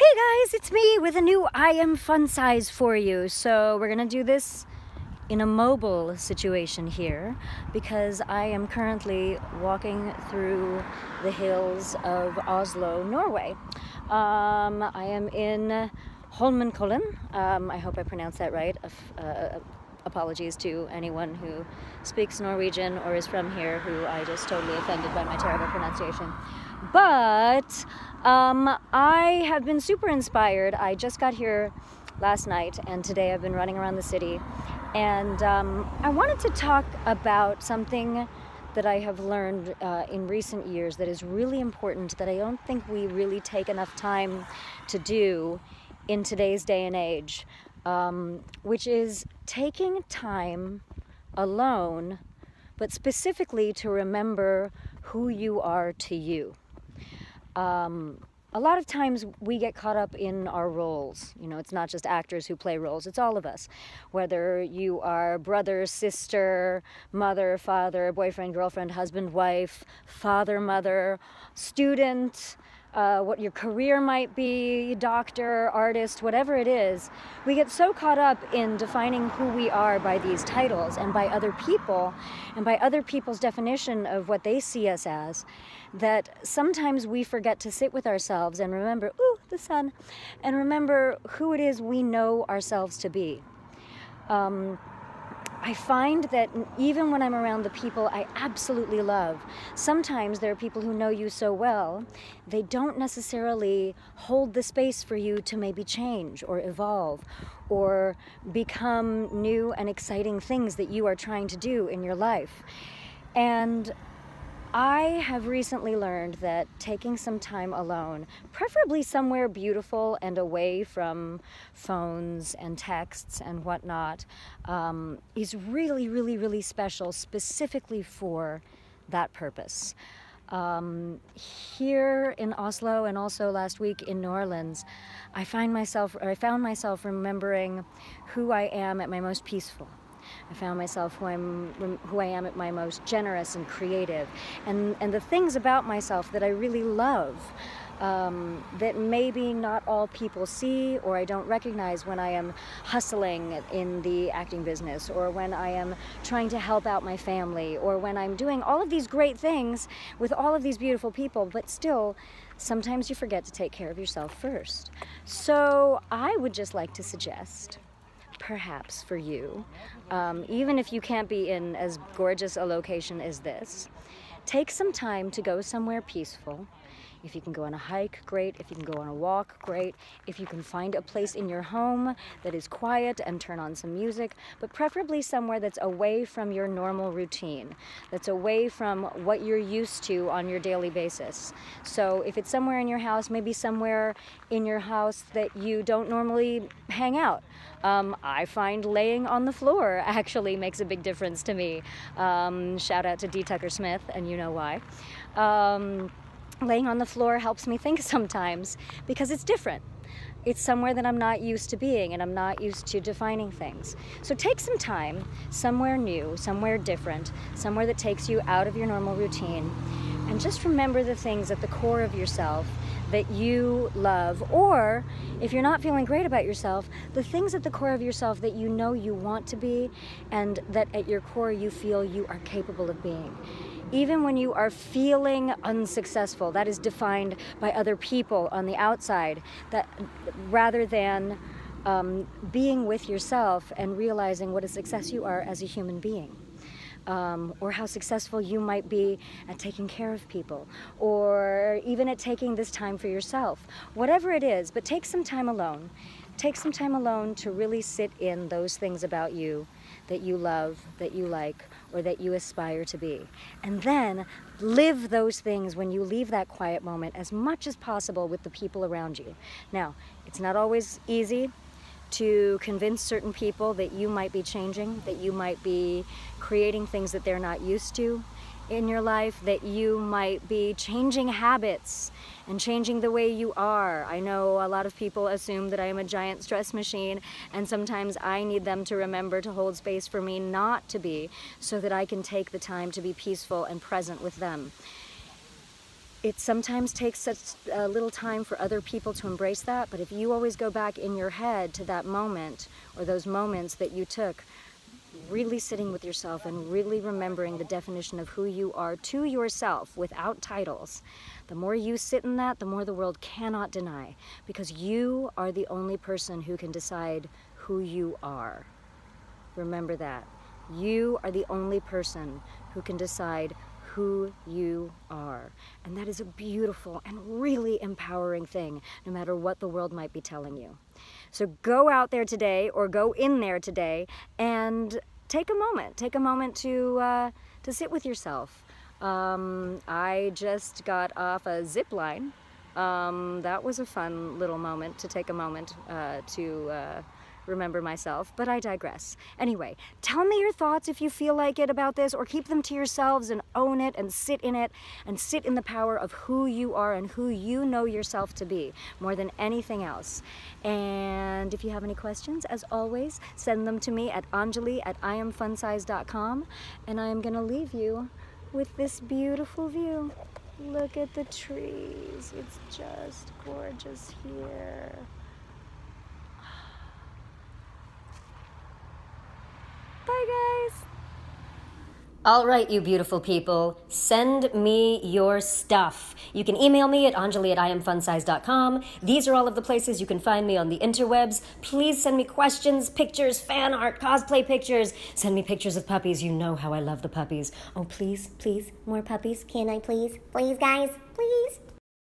Hey guys, it's me with a new I Am Fun Size for you. So we're gonna do this in a mobile situation here because I am currently walking through the hills of Oslo, Norway. I am in Holmenkollen. I hope I pronounced that right. Apologies to anyone who speaks Norwegian or is from here who I just totally offended by my terrible pronunciation. But I have been super inspired. I just got here last night and today I've been running around the city, and I wanted to talk about something that I have learned in recent years that is really important, that I don't think we really take enough time to do in today's day and age, which is taking time alone, but specifically to remember who you are to you. A lot of times we get caught up in our roles. You know, it's not just actors who play roles, it's all of us. Whether you are brother, sister, mother, father, boyfriend, girlfriend, husband, wife, father, mother, student, what your career might be, doctor, artist, whatever it is, we get so caught up in defining who we are by these titles and by other people and by other people's definition of what they see us as, that sometimes we forget to sit with ourselves and remember, ooh, the sun, and remember who it is we know ourselves to be. I find that even when I'm around the people I absolutely love, sometimes there are people who know you so well, they don't necessarily hold the space for you to maybe change or evolve or become new and exciting things that you are trying to do in your life. And I have recently learned that taking some time alone, preferably somewhere beautiful and away from phones and texts and whatnot, is really, really, really special, specifically for that purpose. Here in Oslo and also last week in New Orleans, I found myself remembering who I am at my most peaceful. I found myself who I am at my most generous and creative, and the things about myself that I really love, that maybe not all people see or I don't recognize when I am hustling in the acting business, or when I am trying to help out my family, or when I'm doing all of these great things with all of these beautiful people, but still sometimes you forget to take care of yourself first. So I would just like to suggest, perhaps for you, even if you can't be in as gorgeous a location as this, take some time to go somewhere peaceful. If you can go on a hike, great. If you can go on a walk, great. If you can find a place in your home that is quiet and turn on some music, but preferably somewhere that's away from your normal routine, that's away from what you're used to on your daily basis. So if it's somewhere in your house, maybe somewhere in your house that you don't normally hang out. I find laying on the floor actually makes a big difference to me. Shout out to D. Tucker Smith, and you know why. Laying on the floor helps me think sometimes because it's different. It's somewhere that I'm not used to being, and I'm not used to defining things. So take some time, somewhere new, somewhere different, somewhere that takes you out of your normal routine, and just remember the things at the core of yourself that you love, or if you're not feeling great about yourself, the things at the core of yourself that you know you want to be and that at your core you feel you are capable of being. Even when you are feeling unsuccessful, that is defined by other people on the outside, that rather than being with yourself and realizing what a success you are as a human being. Or how successful you might be at taking care of people, or even at taking this time for yourself. Whatever it is, but take some time alone. Take some time alone to really sit in those things about you that you love, that you like, or that you aspire to be. And then live those things when you leave that quiet moment as much as possible with the people around you. Now, it's not always easy to convince certain people that you might be changing, that you might be creating things that they're not used to in your life, that you might be changing habits and changing the way you are. I know a lot of people assume that I am a giant stress machine, and sometimes I need them to remember to hold space for me not to be, so that I can take the time to be peaceful and present with them. it sometimes takes such a little time for other people to embrace that, but if you always go back in your head to that moment or those moments that you took, really sitting with yourself and really remembering the definition of who you are to yourself without titles, the more you sit in that, the more the world cannot deny, because you are the only person who can decide who you are. Remember that. You are the only person who can decide who you are. And that is a beautiful and really empowering thing, no matter what the world might be telling you. So go out there today, or go in there today, and take a moment to sit with yourself. I just got off a zip line. That was a fun little moment to take a moment to remember myself, but I digress. Anyway, tell me your thoughts if you feel like it about this, or keep them to yourselves and own it and sit in it and sit in the power of who you are and who you know yourself to be more than anything else. And if you have any questions, as always, send them to me at Anjali@IamFunsize.com, and I am going to leave you with this beautiful view. Look at the trees. It's just gorgeous here. Bye, guys. All right, you beautiful people, send me your stuff. You can email me at Anjali@IamFunsize.com. These are all of the places you can find me on the interwebs. Please send me questions, pictures, fan art, cosplay pictures. Send me pictures of puppies. You know how I love the puppies. Oh, please, please, more puppies. Can I please? Please, guys, please.